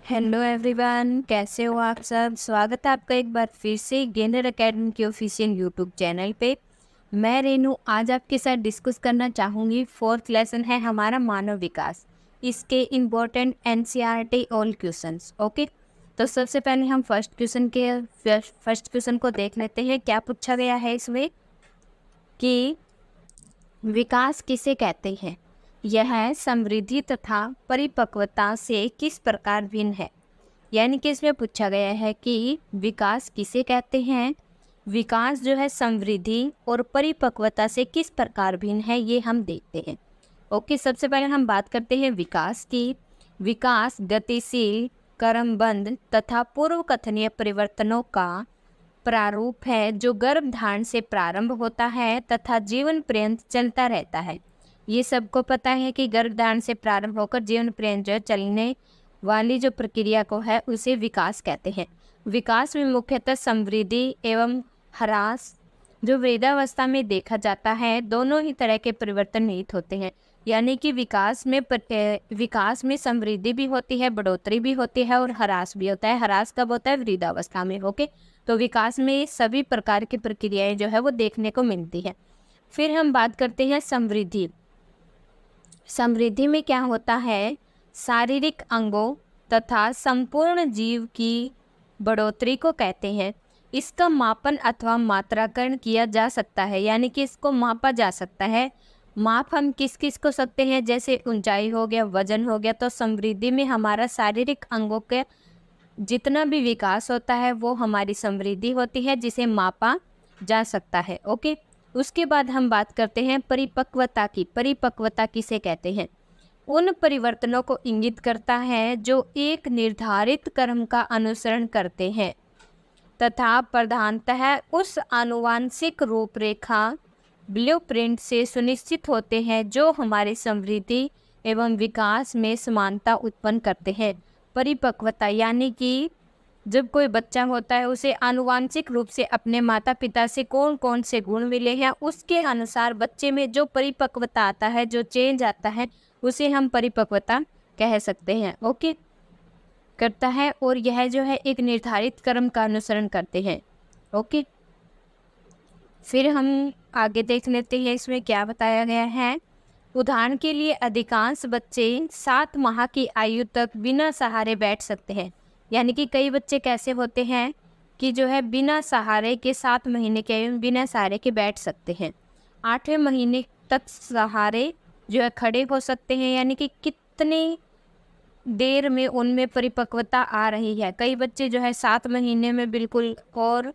Hello everyone, कैसे हो आप सब। स्वागत है आपका एक बार फिर से गेनर एकेडमी के ऑफिशियल यूट्यूब चैनल पे। मैं रेनू आज आपके साथ डिस्कस करना चाहूँगी। फोर्थ लेसन है हमारा मानव विकास, इसके important NCERT all questions. Okay, तो सबसे पहले हम फर्स्ट क्वेश्चन को देख लेते हैं। क्या पूछा गया है इसमें कि विकास किसे कहते हैं। यह समृद्धि तथा परिपक्वता से किस प्रकार भिन्न है। यानी कि इसमें पूछा गया है कि विकास किसे कहते हैं, विकास जो है समृद्धि और परिपक्वता से किस प्रकार भिन्न है, ये हम देखते हैं। ओके, सबसे पहले हम बात करते हैं विकास की। विकास गतिशील, क्रमबद्ध तथा पूर्व कथनीय परिवर्तनों का प्रारूप है जो गर्भधारण से प्रारंभ होता है तथा जीवन पर्यंत चलता रहता है। ये सबको पता है कि गर्भधारण से प्रारंभ होकर जीवन पर्यंत जो चलने वाली जो प्रक्रिया को है उसे विकास कहते हैं। विकास में मुख्यतः समृद्धि एवं ह्रास जो वृद्धावस्था में देखा जाता है, दोनों ही तरह के परिवर्तन निहित होते हैं। यानी कि विकास में समृद्धि भी होती है, बढ़ोतरी भी होती है और ह्रास भी होता है। ह्रास कब होता है? वृद्धावस्था में। ओके, तो विकास में सभी प्रकार की प्रक्रियाएं जो है वो देखने को मिलती है। फिर हम बात करते हैं समृद्धि। समृद्धि में क्या होता है? शारीरिक अंगों तथा संपूर्ण जीव की बढ़ोतरी को कहते हैं। इसका मापन अथवा मात्राकरण किया जा सकता है, यानी कि इसको मापा जा सकता है। माप हम किस किस को सकते हैं? जैसे ऊंचाई हो गया, वजन हो गया। तो समृद्धि में हमारा शारीरिक अंगों के जितना भी विकास होता है वो हमारी समृद्धि होती है, जिसे मापा जा सकता है। ओके, उसके बाद हम बात करते हैं परिपक्वता की। परिपक्वता किसे कहते हैं? उन परिवर्तनों को इंगित करता है जो एक निर्धारित क्रम का अनुसरण करते हैं तथा प्रधानतः उस आनुवांशिक रूपरेखा ब्लूप्रिंट से सुनिश्चित होते हैं जो हमारी समृद्धि एवं विकास में समानता उत्पन्न करते हैं। परिपक्वता यानी कि जब कोई बच्चा होता है उसे आनुवांशिक रूप से अपने माता पिता से कौन कौन से गुण मिले हैं, उसके अनुसार बच्चे में जो परिपक्वता आता है, जो चेंज आता है, उसे हम परिपक्वता कह सकते हैं। ओके, करता है और यह जो है एक निर्धारित क्रम का अनुसरण करते हैं। ओके, फिर हम आगे देख लेते हैं इसमें क्या बताया गया है। उदाहरण के लिए अधिकांश बच्चे 7 माह की आयु तक बिना सहारे बैठ सकते हैं। यानी कि कई बच्चे कैसे होते हैं कि जो है बिना सहारे के 7 महीने के आयु में बिना सहारे के बैठ सकते हैं। 8वें महीने तक सहारे जो है खड़े हो सकते हैं। यानी कि कितनी देर में उनमें परिपक्वता आ रही है। कई बच्चे जो है 7 महीने में बिल्कुल और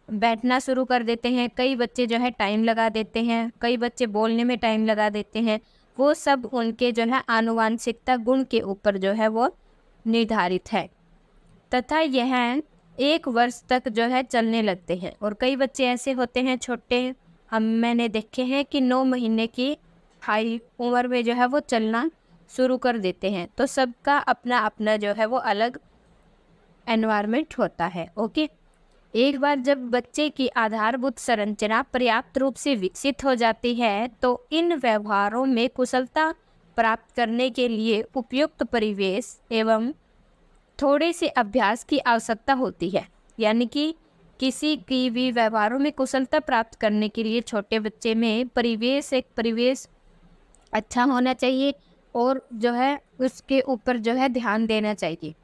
बैठना शुरू कर देते हैं। कई बच्चे जो है टाइम लगा देते हैं, कई बच्चे बोलने में टाइम लगा देते हैं। वो सब उनके जो है आनुवांशिकता गुण के ऊपर जो है वो निर्धारित है तथा यह 1 वर्ष तक जो है चलने लगते हैं। और कई बच्चे ऐसे होते हैं छोटे, मैंने देखे हैं कि 9 महीने की हाई उम्र में जो है वो चलना शुरू कर देते हैं। तो सबका अपना अपना जो है वो अलग एनवायरनमेंट होता है। ओके, एक बार जब बच्चे की आधारभूत संरचना पर्याप्त रूप से विकसित हो जाती है तो इन व्यवहारों में कुशलता प्राप्त करने के लिए उपयुक्त परिवेश एवं थोड़े से अभ्यास की आवश्यकता होती है। यानी कि किसी की भी व्यवहारों में कुशलता प्राप्त करने के लिए छोटे बच्चे में एक परिवेश अच्छा होना चाहिए और जो है उसके ऊपर जो है ध्यान देना चाहिए।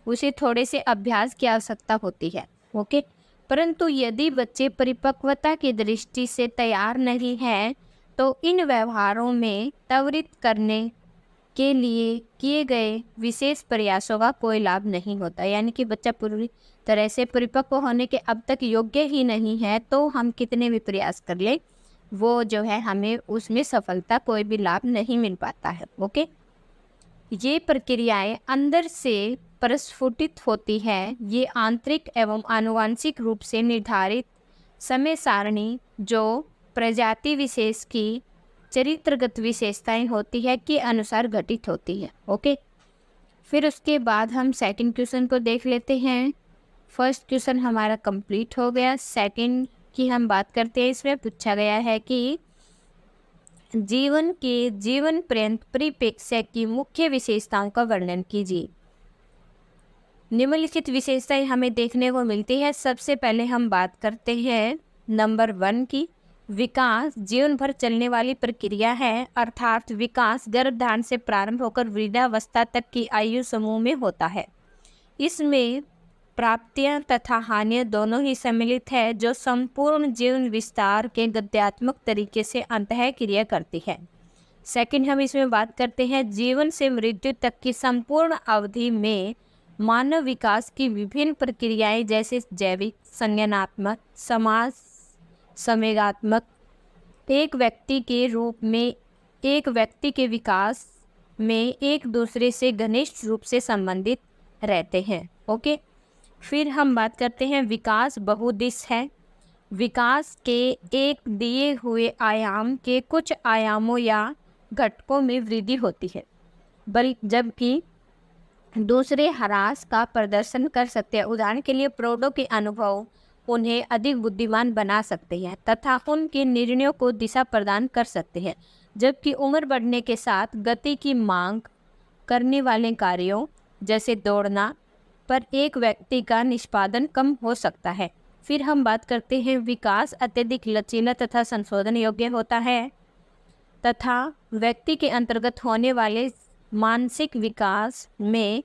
उसे थोड़े से अभ्यास की आवश्यकता होती है। ओके, परंतु यदि बच्चे परिपक्वता की दृष्टि से तैयार नहीं हैं तो इन व्यवहारों में त्वरित करने के लिए किए गए विशेष प्रयासों का कोई लाभ नहीं होता। यानी कि बच्चा पूरी तरह से परिपक्व होने के अब तक योग्य ही नहीं है तो हम कितने भी प्रयास कर ले वो जो है हमें उसमें सफलता कोई भी लाभ नहीं मिल पाता है। ओके, ये प्रक्रियाएं अंदर से प्रस्फुटित होती है। ये आंतरिक एवं आनुवांशिक रूप से निर्धारित समय सारणी जो प्रजाति विशेष की चरित्रगत विशेषताएं होती है के अनुसार घटित होती है। ओके, फिर उसके बाद हम सेकंड क्वेश्चन को देख लेते हैं। फर्स्ट क्वेश्चन हमारा कंप्लीट हो गया। सेकंड की हम बात करते हैं। इसमें पूछा गया है कि जीवन पर्यंत परिप्रेक्ष्य की मुख्य विशेषताओं का वर्णन कीजिए। निम्नलिखित विशेषताएं हमें देखने को मिलती है। सबसे पहले हम बात करते हैं नंबर 1 की। विकास जीवन भर चलने वाली प्रक्रिया है, अर्थात विकास गर्भधारण से प्रारंभ होकर वृद्धावस्था तक की आयु समूह में होता है। इसमें प्राप्तियां तथा हानियां दोनों ही सम्मिलित है, जो संपूर्ण जीवन विस्तार के गद्यात्मक तरीके से अंतः क्रिया करती है। सेकंड, हम इसमें बात करते हैं जीवन से मृत्यु तक की संपूर्ण अवधि में मानव विकास की विभिन्न प्रक्रियाएं, जैसे जैविक, संज्ञानात्मक, समाज संवेगात्मक, एक व्यक्ति के रूप में एक व्यक्ति के विकास में एक दूसरे से घनिष्ठ रूप से संबंधित रहते हैं। ओके, फिर हम बात करते हैं विकास बहुदिश है। विकास के एक दिए हुए आयाम के कुछ आयामों या घटकों में वृद्धि होती है, जबकि दूसरे ह्रास का प्रदर्शन कर सकते हैं। उदाहरण के लिए प्रौढ़ों के अनुभव उन्हें अधिक बुद्धिमान बना सकते हैं तथा उनके निर्णयों को दिशा प्रदान कर सकते हैं, जबकि उम्र बढ़ने के साथ गति की मांग करने वाले कार्यों जैसे दौड़ना पर एक व्यक्ति का निष्पादन कम हो सकता है। फिर हम बात करते हैं विकास अत्यधिक लचीला तथा संशोधन योग्य होता है तथा व्यक्ति के अंतर्गत होने वाले मानसिक विकास में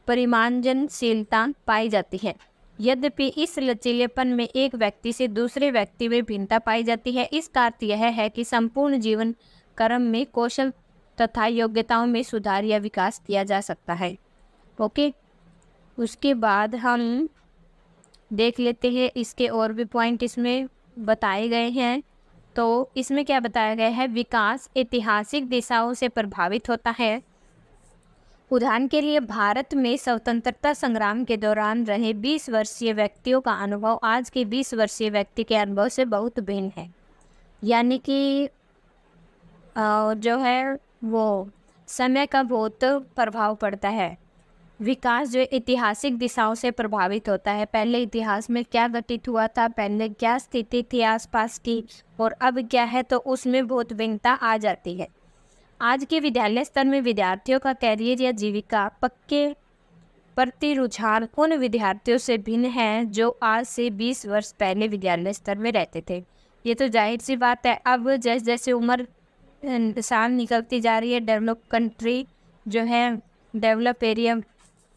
परिमार्जनशीलता पाई जाती है। यद्यपि इस लचीलेपन में एक व्यक्ति से दूसरे व्यक्ति में भिन्नता पाई जाती है। इसका अर्थ यह है कि संपूर्ण जीवन क्रम में कौशल तथा योग्यताओं में सुधार या विकास किया जा सकता है। ओके, उसके बाद हम देख लेते हैं इसके और भी पॉइंट इसमें बताए गए हैं। तो इसमें क्या बताया गया है, विकास ऐतिहासिक दिशाओं से प्रभावित होता है। उदाहरण के लिए भारत में स्वतंत्रता संग्राम के दौरान रहे 20 वर्षीय व्यक्तियों का अनुभव आज के 20 वर्षीय व्यक्ति के अनुभव से बहुत भिन्न है। यानी कि जो है वो समय का बहुत प्रभाव पड़ता है। विकास जो ऐतिहासिक दिशाओं से प्रभावित होता है, पहले इतिहास में क्या घटित हुआ था, पहले क्या स्थिति थी आसपास की और अब क्या है, तो उसमें बहुत भिन्नता आ जाती है। आज के विद्यालय स्तर में विद्यार्थियों का कैरियर या जीविका पक्के प्रति रुझान उन विद्यार्थियों से भिन्न है जो आज से 20 वर्ष पहले विद्यालय स्तर में रहते थे। ये तो जाहिर सी बात है। अब जैसे जैसे उम्र साल निकलती जा रही है, डेवलप कंट्री जो है डेवलप एरिया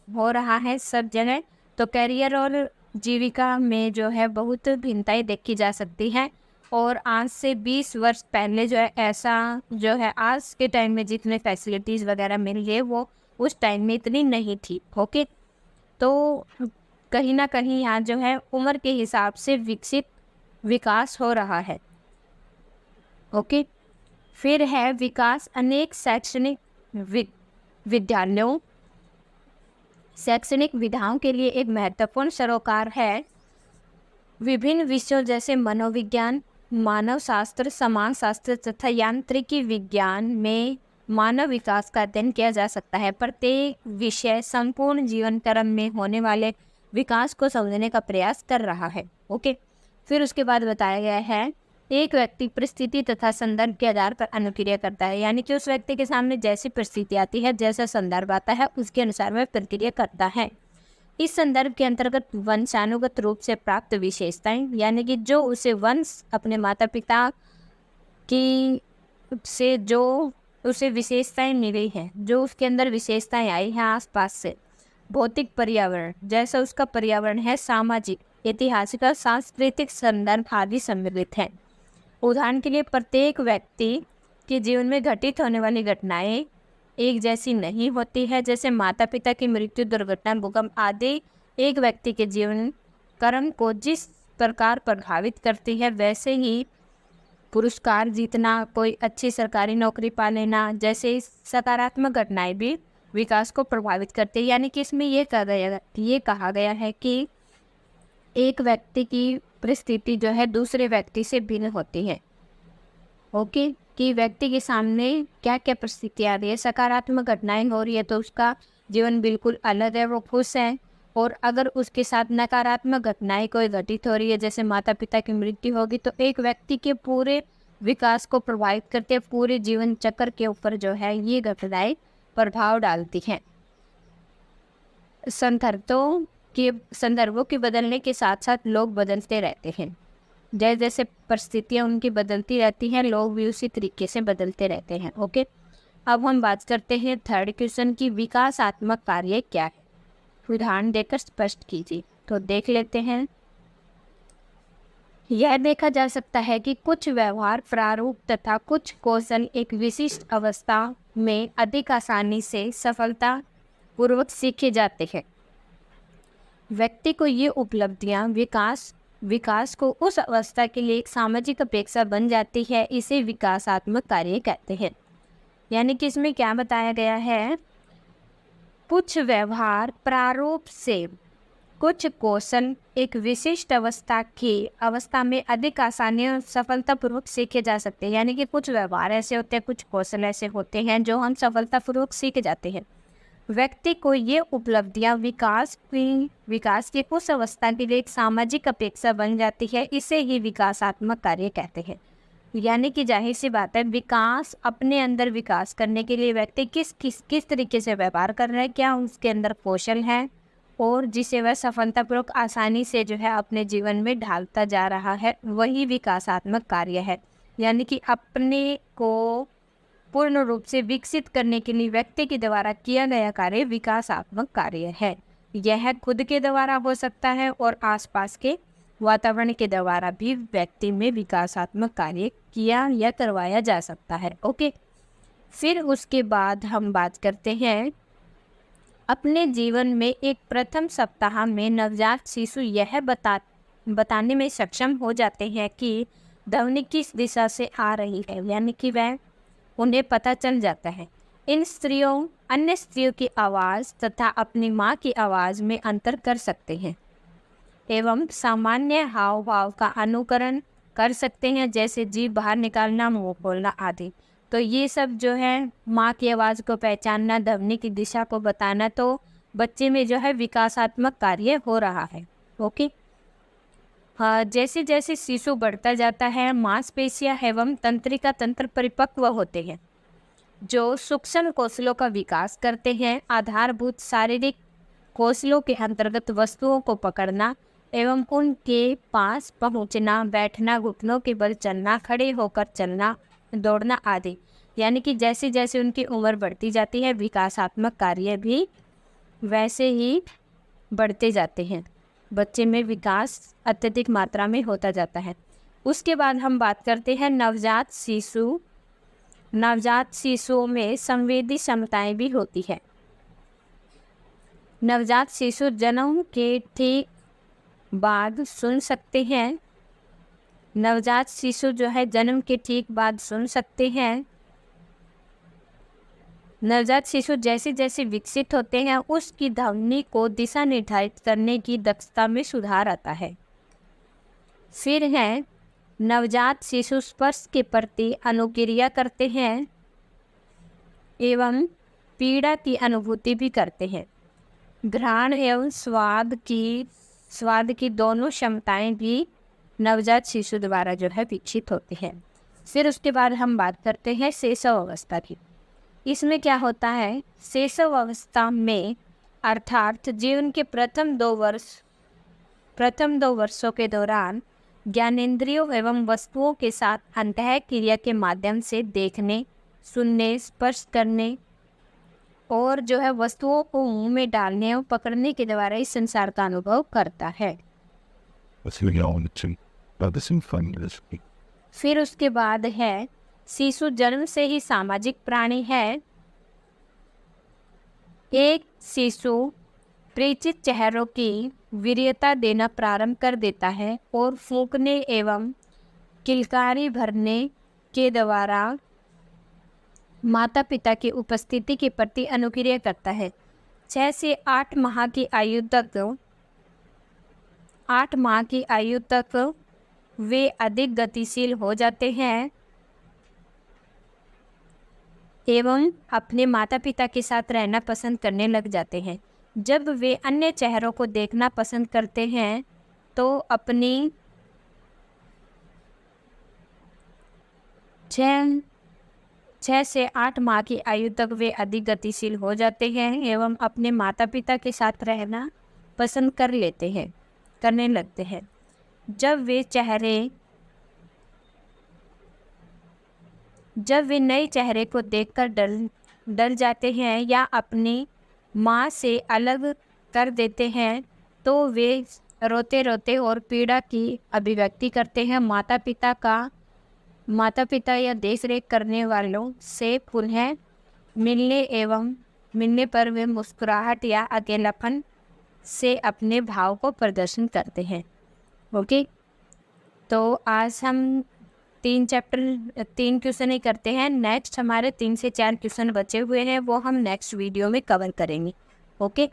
हो रहा है सब जगह, तो कैरियर और जीविका में जो है बहुत भिन्नताएं देखी जा सकती है। और आज से 20 वर्ष पहले जो है ऐसा जो है आज के टाइम में जितने फैसिलिटीज़ वगैरह मिल रही है वो उस टाइम में इतनी नहीं थी। ओके, तो कहीं ना कहीं यहाँ जो है उम्र के हिसाब से विकास हो रहा है। ओके, फिर है विकास अनेक शैक्षणिक विद्यालयों शैक्षणिक विधाओं के लिए एक महत्वपूर्ण सरोकार है। विभिन्न विषयों जैसे मनोविज्ञान, मानव शास्त्र, समाज शास्त्र तथा यांत्रिकी विज्ञान में मानव विकास का अध्ययन किया जा सकता है। प्रत्येक विषय संपूर्ण जीवन क्रम में होने वाले विकास को समझने का प्रयास कर रहा है। ओके, फिर उसके बाद बताया गया है एक व्यक्ति परिस्थिति तथा संदर्भ के आधार पर अनुक्रिया करता है। यानी कि उस व्यक्ति के सामने जैसी परिस्थिति आती है, जैसा संदर्भ आता है, उसके अनुसार वह प्रतिक्रिया करता है। इस संदर्भ के अंतर्गत वंशानुगत रूप से प्राप्त विशेषताएं, यानी कि जो उसे वंश अपने माता पिता की से जो उसे विशेषताएं मिली हैं, जो उसके अंदर विशेषताएं आई हैं आसपास से, भौतिक पर्यावरण जैसा उसका पर्यावरण है, सामाजिक, ऐतिहासिक और सांस्कृतिक संदर्भ आदि सम्मिलित हैं। उदाहरण के लिए प्रत्येक व्यक्ति के जीवन में घटित होने वाली घटनाएं एक जैसी नहीं होती है। जैसे माता पिता की मृत्यु, दुर्घटना, भूकंप आदि एक व्यक्ति के जीवन क्रम को जिस प्रकार प्रभावित करती है, वैसे ही पुरस्कार जीतना, कोई अच्छी सरकारी नौकरी पा लेना जैसे सकारात्मक घटनाएं भी विकास को प्रभावित करती है। यानी कि इसमें ये कहा गया है कि एक व्यक्ति की परिस्थिति जो है दूसरे व्यक्ति से भिन्न होती है। ओके, कि व्यक्ति के सामने क्या क्या परिस्थिति आ रही है, सकारात्मक घटनाएं हो रही है तो उसका जीवन बिल्कुल अलग है, वो खुश है। और अगर उसके साथ नकारात्मक घटनाएं कोई घटित हो रही है, जैसे माता पिता की मृत्यु होगी, तो एक व्यक्ति के पूरे विकास को प्रभावित करते, पूरे जीवन चक्र के ऊपर जो है ये घटनाएं प्रभाव डालती हैं। संदर्भों के बदलने के साथ साथ लोग बदलते रहते हैं। जैसे जैसे परिस्थितियाँ उनकी बदलती रहती हैं, लोग भी उसी तरीके से बदलते रहते हैं। ओके, अब हम बात करते हैं थर्ड क्वेश्चन की, विकासात्मक कार्य क्या है? उदाहरण देकर स्पष्ट कीजिए। तो देख लेते हैं। यह देखा जा सकता है कि कुछ व्यवहार प्रारूप तथा कुछ कौशल एक विशिष्ट अवस्था में अधिक आसानी से सफलता पूर्वक सीखे जाते हैं। व्यक्ति को ये उपलब्धियां विकास को उस अवस्था के लिए एक सामाजिक अपेक्षा बन जाती है, इसे विकासात्मक कार्य कहते हैं। यानी कि इसमें क्या बताया गया है, कुछ व्यवहार प्रारूप से कुछ कौशल एक विशिष्ट अवस्था में अधिक आसानी और सफलतापूर्वक सीखे जा सकते हैं। यानी कि कुछ व्यवहार ऐसे होते हैं, कुछ कौशल ऐसे होते हैं जो हम सफलतापूर्वक सीख जाते हैं। व्यक्ति को ये उपलब्धियां विकास की उस अवस्था के लिए एक सामाजिक अपेक्षा बन जाती है, इसे ही विकासात्मक कार्य कहते हैं। यानी कि जाहिर सी बात है, विकास अपने अंदर विकास करने के लिए व्यक्ति किस तरीके से व्यवहार कर रहा है, क्या उसके अंदर कौशल है और जिसे वह सफलतापूर्वक आसानी से जो है अपने जीवन में ढालता जा रहा है, वही विकासात्मक कार्य है। यानी कि अपने को पूर्ण रूप से विकसित करने के लिए व्यक्ति के द्वारा किया गया कार्य विकासात्मक कार्य है। यह खुद के द्वारा हो सकता है और आसपास के वातावरण के द्वारा भी व्यक्ति में विकासात्मक कार्य किया या करवाया जा सकता है। ओके, फिर उसके बाद हम बात करते हैं, अपने जीवन में एक प्रथम सप्ताह में नवजात शिशु यह बताने में सक्षम हो जाते हैं कि ध्वनि किस दिशा से आ रही है। यानी कि वह उन्हें पता चल जाता है। अन्य स्त्रियों की आवाज़ तथा अपनी माँ की आवाज़ में अंतर कर सकते हैं एवं सामान्य हाव भाव का अनुकरण कर सकते हैं, जैसे जीभ बाहर निकालना, मुंह खोलना आदि। तो ये सब जो है माँ की आवाज़ को पहचानना, ध्वनि की दिशा को बताना, तो बच्चे में जो है विकासात्मक कार्य हो रहा है। ओके, हाँ, जैसे जैसे शिशु बढ़ता जाता है, मांसपेशियां एवं तंत्रिका तंत्र परिपक्व होते हैं, जो सूक्ष्म कौशलों का विकास करते हैं। आधारभूत शारीरिक कौशलों के अंतर्गत वस्तुओं को पकड़ना एवं उनके पास पहुंचना, बैठना, घुटनों के बल चलना, खड़े होकर चलना, दौड़ना आदि। यानी कि जैसे जैसे उनकी उम्र बढ़ती जाती है, विकासात्मक कार्य भी वैसे ही बढ़ते जाते हैं। बच्चे में विकास अत्यधिक मात्रा में होता जाता है। उसके बाद हम बात करते हैं नवजात शिशुओं में संवेदी क्षमताएं भी होती है। नवजात शिशु जन्म के ठीक बाद सुन सकते हैं। नवजात शिशु जो है जन्म के ठीक बाद सुन सकते हैं। नवजात शिशु जैसे जैसे विकसित होते हैं, उसकी ध्वनि को दिशा निर्धारित करने की दक्षता में सुधार आता है। फिर है नवजात शिशु स्पर्श के प्रति अनुक्रिया करते हैं एवं पीड़ा की अनुभूति भी करते हैं। घ्राण एवं स्वाद की दोनों क्षमताएं भी नवजात शिशु द्वारा जो है विकसित होती हैं। फिर उसके बाद हम बात करते हैं शैशव अवस्था की। इसमें क्या होता है, शैशव अवस्था में अर्थात जीवन के प्रथम दो वर्षों के दौरान ज्ञानेंद्रियों एवं वस्तुओं के साथ अंतःक्रिया के माध्यम से देखने, सुनने, स्पर्श करने और जो है वस्तुओं को मुंह में डालने और पकड़ने के द्वारा इस संसार का अनुभव करता है। फिर उसके बाद है शिशु जन्म से ही सामाजिक प्राणी है। एक शिशु परिचित चेहरों की वीर्यता देना प्रारंभ कर देता है और फूंकने एवं किलकारी भरने के द्वारा माता पिता की उपस्थिति के प्रति अनुक्रिया करता है। 6 से 8 माह की आयु तक वे अधिक गतिशील हो जाते हैं एवं अपने माता पिता के साथ रहना पसंद करने लग जाते हैं। जब वे अन्य चेहरों को देखना पसंद करते हैं तो अपनी 6 से 8 माह की आयु तक वे अधिक गतिशील हो जाते हैं एवं अपने माता पिता के साथ रहना पसंद करने लगते हैं। जब वे नए चेहरे को देखकर डर जाते हैं या अपनी माँ से अलग कर देते हैं, तो वे रोते रोते और पीड़ा की अभिव्यक्ति करते हैं। माता पिता या देख रेख करने वालों से पुनः मिलने पर वे मुस्कुराहट या अकेलापन से अपने भाव को प्रदर्शन करते हैं। ओके, तो आज हम 3 क्वेश्चन ही करते हैं। नेक्स्ट हमारे 3 से 4 क्वेश्चन बचे हुए हैं, वो हम नेक्स्ट वीडियो में कवर करेंगे। ओके।